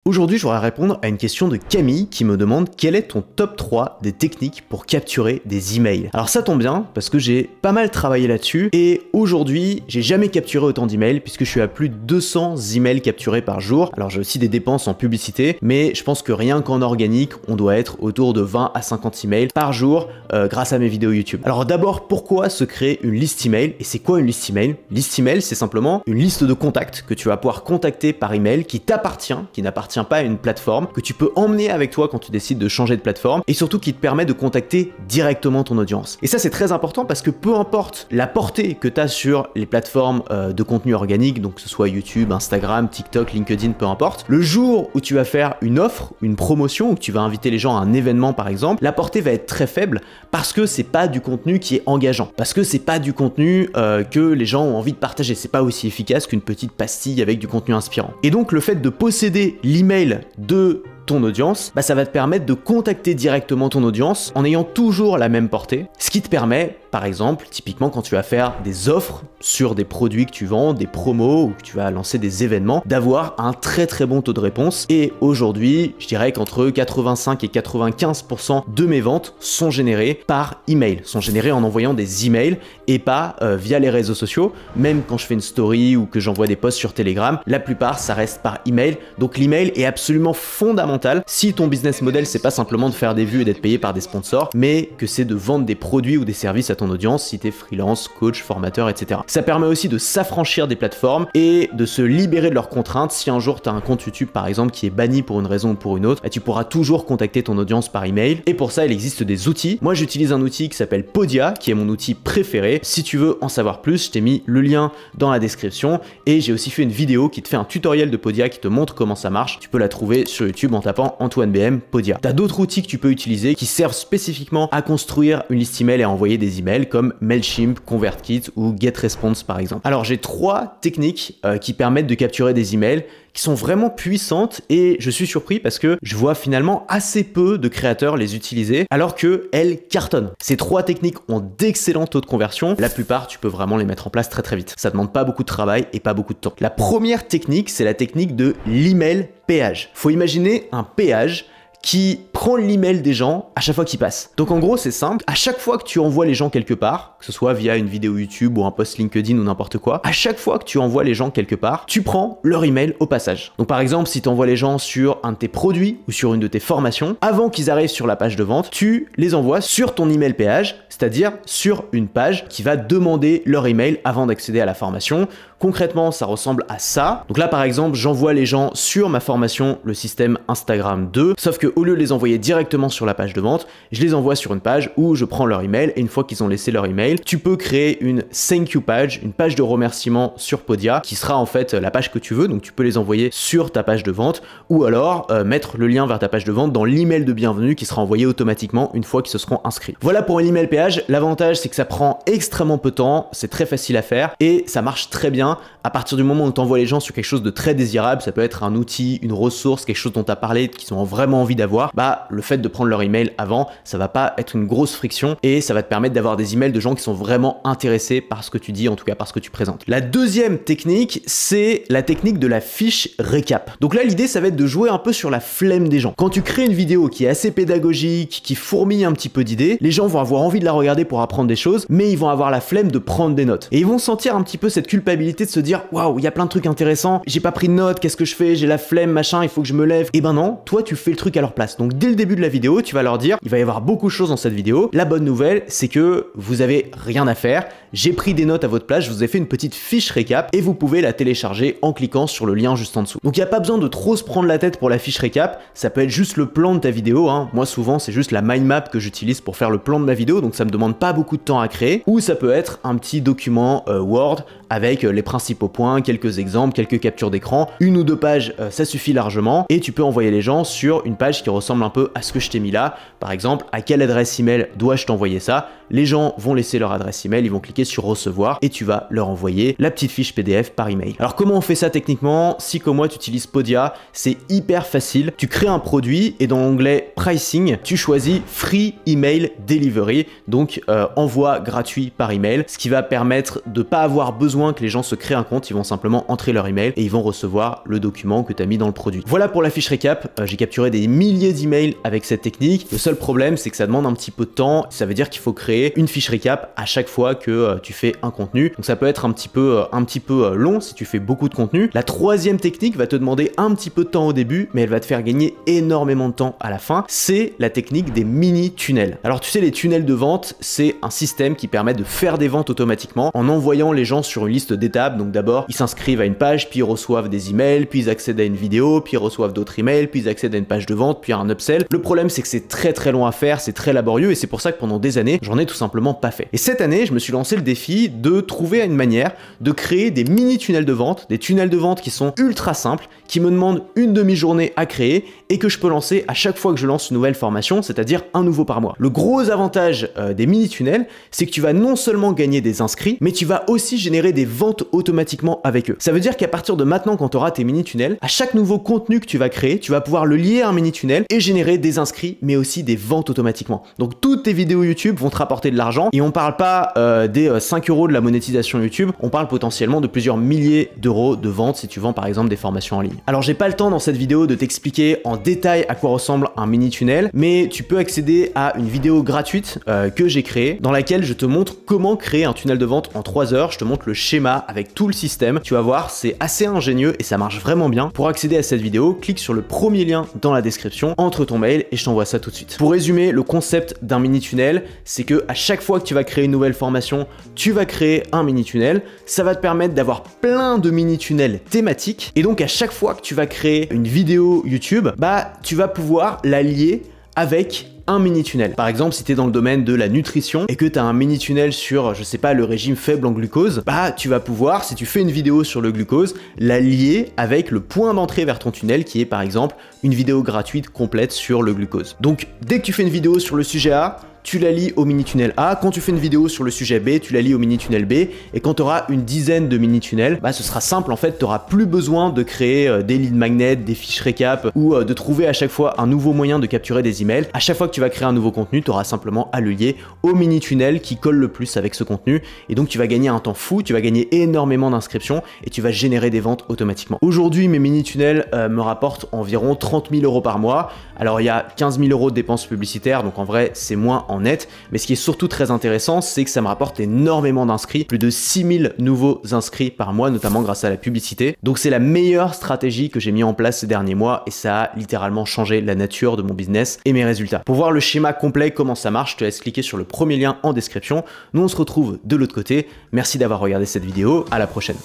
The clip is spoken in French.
Aujourd'hui, je voudrais répondre à une question de Camille qui me demande quel est ton top 3 des techniques pour capturer des emails. Alors ça tombe bien parce que j'ai pas mal travaillé là-dessus et aujourd'hui, j'ai jamais capturé autant d'emails puisque je suis à plus de 200 emails capturés par jour. Alors j'ai aussi des dépenses en publicité, mais je pense que rien qu'en organique, on doit être autour de 20 à 50 emails par jour grâce à mes vidéos YouTube. Alors d'abord, pourquoi se créer une liste email? Et c'est quoi une liste email? Liste email, c'est simplement une liste de contacts que tu vas pouvoir contacter par email qui t'appartient, qui n'appartient pas à une plateforme, que tu peux emmener avec toi quand tu décides de changer de plateforme et surtout qui te permet de contacter directement ton audience. Et ça c'est très important parce que peu importe la portée que tu as sur les plateformes de contenu organique, donc que ce soit YouTube, Instagram, TikTok, LinkedIn, peu importe, le jour où tu vas faire une offre, une promotion, ou que tu vas inviter les gens à un événement par exemple, la portée va être très faible parce que c'est pas du contenu qui est engageant, parce que c'est pas du contenu que les gens ont envie de partager, c'est pas aussi efficace qu'une petite pastille avec du contenu inspirant. Et donc le fait de posséder l'email de ton audience, ça va te permettre de contacter directement ton audience en ayant toujours la même portée, ce qui te permet, par exemple, typiquement quand tu vas faire des offres sur des produits que tu vends, des promos ou que tu vas lancer des événements, d'avoir un très bon taux de réponse. Et aujourd'hui, je dirais qu'entre 85 et 95% de mes ventes sont générées par email, sont générées en envoyant des emails et pas via les réseaux sociaux. Même quand je fais une story ou que j'envoie des posts sur Telegram, la plupart ça reste par email. Donc l'email est absolument fondamental si ton business model c'est pas simplement de faire des vues et d'être payé par des sponsors, mais que c'est de vendre des produits ou des services à ton audience si t'es freelance, coach, formateur, etc. Ça permet aussi de s'affranchir des plateformes et de se libérer de leurs contraintes. Si un jour tu as un compte YouTube par exemple qui est banni pour une raison ou pour une autre, tu pourras toujours contacter ton audience par email. Et pour ça, il existe des outils. Moi, j'utilise un outil qui s'appelle Podia, qui est mon outil préféré. Si tu veux en savoir plus, je t'ai mis le lien dans la description et j'ai aussi fait une vidéo qui te fait un tutoriel de Podia qui te montre comment ça marche. Tu peux la trouver sur YouTube en tapant Antoine BM Podia. T'as d'autres outils que tu peux utiliser qui servent spécifiquement à construire une liste email et à envoyer des emails comme Mailchimp, ConvertKit ou GetResponse par exemple. Alors j'ai 3 techniques qui permettent de capturer des emails qui sont vraiment puissantes et je suis surpris parce que je vois finalement assez peu de créateurs les utiliser alors qu'elles cartonnent. Ces 3 techniques ont d'excellents taux de conversion. La plupart, tu peux vraiment les mettre en place très vite. Ça demande pas beaucoup de travail et pas beaucoup de temps. La première technique, c'est la technique de l'email péage. Faut imaginer un péage qui prend l'email des gens à chaque fois qu'ils passent. Donc en gros c'est simple, à chaque fois que tu envoies les gens quelque part, que ce soit via une vidéo YouTube ou un post LinkedIn ou n'importe quoi, à chaque fois que tu envoies les gens quelque part, tu prends leur email au passage. Donc par exemple si tu envoies les gens sur un de tes produits ou sur une de tes formations, avant qu'ils arrivent sur la page de vente, tu les envoies sur ton email péage, c'est-à-dire sur une page qui va demander leur email avant d'accéder à la formation. Concrètement, ça ressemble à ça. Donc là, par exemple, j'envoie les gens sur ma formation, le système Instagram 2, sauf que au lieu de les envoyer directement sur la page de vente, je les envoie sur une page où je prends leur email et une fois qu'ils ont laissé leur email, tu peux créer une thank you page, une page de remerciement sur Podia qui sera en fait la page que tu veux. Donc tu peux les envoyer sur ta page de vente ou alors mettre le lien vers ta page de vente dans l'email de bienvenue qui sera envoyé automatiquement une fois qu'ils se seront inscrits. Voilà pour un email péage. L'avantage, c'est que ça prend extrêmement peu de temps, c'est très facile à faire et ça marche très bien. À partir du moment où tu envoies les gens sur quelque chose de très désirable, ça peut être un outil, une ressource, quelque chose dont tu as parlé, qu'ils ont vraiment envie d'avoir, le fait de prendre leur email avant, ça va pas être une grosse friction et ça va te permettre d'avoir des emails de gens qui sont vraiment intéressés par ce que tu dis, en tout cas par ce que tu présentes. La deuxième technique, c'est la technique de la fiche récap. Donc là, l'idée, ça va être de jouer un peu sur la flemme des gens. Quand tu crées une vidéo qui est assez pédagogique, qui fourmille un petit peu d'idées, les gens vont avoir envie de la regarder pour apprendre des choses, mais ils vont avoir la flemme de prendre des notes. Et ils vont sentir un petit peu cette culpabilité de se dire waouh, il y a plein de trucs intéressants, j'ai pas pris de notes, qu'est-ce que je fais, j'ai la flemme, machin, il faut que je me lève. Et ben non, toi tu fais le truc à leur place. Donc dès le début de la vidéo, tu vas leur dire, il va y avoir beaucoup de choses dans cette vidéo. La bonne nouvelle, c'est que vous avez rien à faire. J'ai pris des notes à votre place, je vous ai fait une petite fiche récap et vous pouvez la télécharger en cliquant sur le lien juste en dessous. Donc il n'y a pas besoin de trop se prendre la tête pour la fiche récap, ça peut être juste le plan de ta vidéo. Moi souvent c'est juste la mind map que j'utilise pour faire le plan de ma vidéo, donc ça me demande pas beaucoup de temps à créer. Ou ça peut être un petit document Word avec les principaux points, quelques exemples, quelques captures d'écran, 1 ou 2 pages, ça suffit largement et tu peux envoyer les gens sur une page qui ressemble un peu peu à ce que je t'ai mis là. Par exemple, à quelle adresse email dois-je t'envoyer ça? Les gens vont laisser leur adresse email, ils vont cliquer sur recevoir et tu vas leur envoyer la petite fiche PDF par email. Alors comment on fait ça techniquement? Si comme moi tu utilises Podia, c'est hyper facile. Tu crées un produit et dans l'onglet pricing, tu choisis Free Email Delivery, donc envoi gratuit par email, ce qui va permettre de pas avoir besoin que les gens se créent un compte, ils vont simplement entrer leur email et ils vont recevoir le document que tu as mis dans le produit. Voilà pour la fiche récap. J'ai capturé des milliers d'emails avec cette technique. Le seul problème, c'est que ça demande un petit peu de temps. Ça veut dire qu'il faut créer une fiche récap à chaque fois que tu fais un contenu. Donc ça peut être un petit peu long si tu fais beaucoup de contenu. La troisième technique va te demander un petit peu de temps au début, mais elle va te faire gagner énormément de temps à la fin. C'est la technique des mini tunnels. Alors tu sais, les tunnels de vente, c'est un système qui permet de faire des ventes automatiquement en envoyant les gens sur une liste d'étapes. Donc d'abord, ils s'inscrivent à une page, puis ils reçoivent des emails, puis ils accèdent à une vidéo, puis ils reçoivent d'autres emails, puis ils accèdent à une page de vente, puis à un upsell. Le problème, c'est que c'est très long à faire, c'est très laborieux et c'est pour ça que pendant des années, j'en ai tout simplement pas fait. Et cette année, je me suis lancé le défi de trouver une manière de créer des mini tunnels de vente, des tunnels de vente qui sont ultra simples, qui me demandent une demi-journée à créer et que je peux lancer à chaque fois que je lance une nouvelle formation, c'est-à-dire un nouveau par mois. Le gros avantage des mini tunnels, c'est que tu vas non seulement gagner des inscrits, mais tu vas aussi générer des ventes automatiquement avec eux. Ça veut dire qu'à partir de maintenant, quand tu auras tes mini tunnels, à chaque nouveau contenu que tu vas créer, tu vas pouvoir le lier à un mini tunnel et générer des inscrits, mais aussi des ventes automatiquement. Donc toutes tes vidéos YouTube vont te rapporter de l'argent et on parle pas des 5 € de la monétisation YouTube, on parle potentiellement de plusieurs milliers d'euros de ventes si tu vends par exemple des formations en ligne. Alors j'ai pas le temps dans cette vidéo de t'expliquer en détail à quoi ressemble un mini tunnel, mais tu peux accéder à une vidéo gratuite que j'ai créée dans laquelle je te montre comment créer un tunnel de vente en 3 heures. Je te montre le schéma avec tout le système. Tu vas voir, c'est assez ingénieux et ça marche vraiment bien. Pour accéder à cette vidéo, clique sur le premier lien dans la description, entre ton mail et je t'envoie ça tout de suite. Pour résumer, le concept d'un mini tunnel, c'est que à chaque fois que tu vas créer une nouvelle formation, tu vas créer un mini tunnel. Ça va te permettre d'avoir plein de mini tunnels thématiques et donc à chaque fois que tu vas créer une vidéo YouTube, bah tu vas pouvoir la lier avec un mini tunnel. Par exemple, si tu es dans le domaine de la nutrition et que tu as un mini tunnel sur, je sais pas, le régime faible en glucose, bah tu vas pouvoir, si tu fais une vidéo sur le glucose, la lier avec le point d'entrée vers ton tunnel qui est par exemple une vidéo gratuite complète sur le glucose. Donc dès que tu fais une vidéo sur le sujet A, tu la lis au mini tunnel A, quand tu fais une vidéo sur le sujet B, tu la lis au mini tunnel B, et quand tu auras une dizaine de mini tunnels, bah ce sera simple en fait, tu n'auras plus besoin de créer des lead magnets, des fiches récap ou de trouver à chaque fois un nouveau moyen de capturer des emails. À chaque fois que tu vas créer un nouveau contenu, tu auras simplement à le lier au mini tunnel qui colle le plus avec ce contenu, et donc tu vas gagner un temps fou, tu vas gagner énormément d'inscriptions et tu vas générer des ventes automatiquement. Aujourd'hui, mes mini tunnels me rapportent environ 30 000 € par mois. Alors il y a 15 000 € de dépenses publicitaires, donc en vrai c'est moins en net, mais ce qui est surtout très intéressant, c'est que ça me rapporte énormément d'inscrits, plus de 6000 nouveaux inscrits par mois, notamment grâce à la publicité. Donc c'est la meilleure stratégie que j'ai mis en place ces derniers mois et ça a littéralement changé la nature de mon business et mes résultats. Pour voir le schéma complet, comment ça marche, je te laisse cliquer sur le premier lien en description. Nous on se retrouve de l'autre côté. Merci d'avoir regardé cette vidéo, à la prochaine.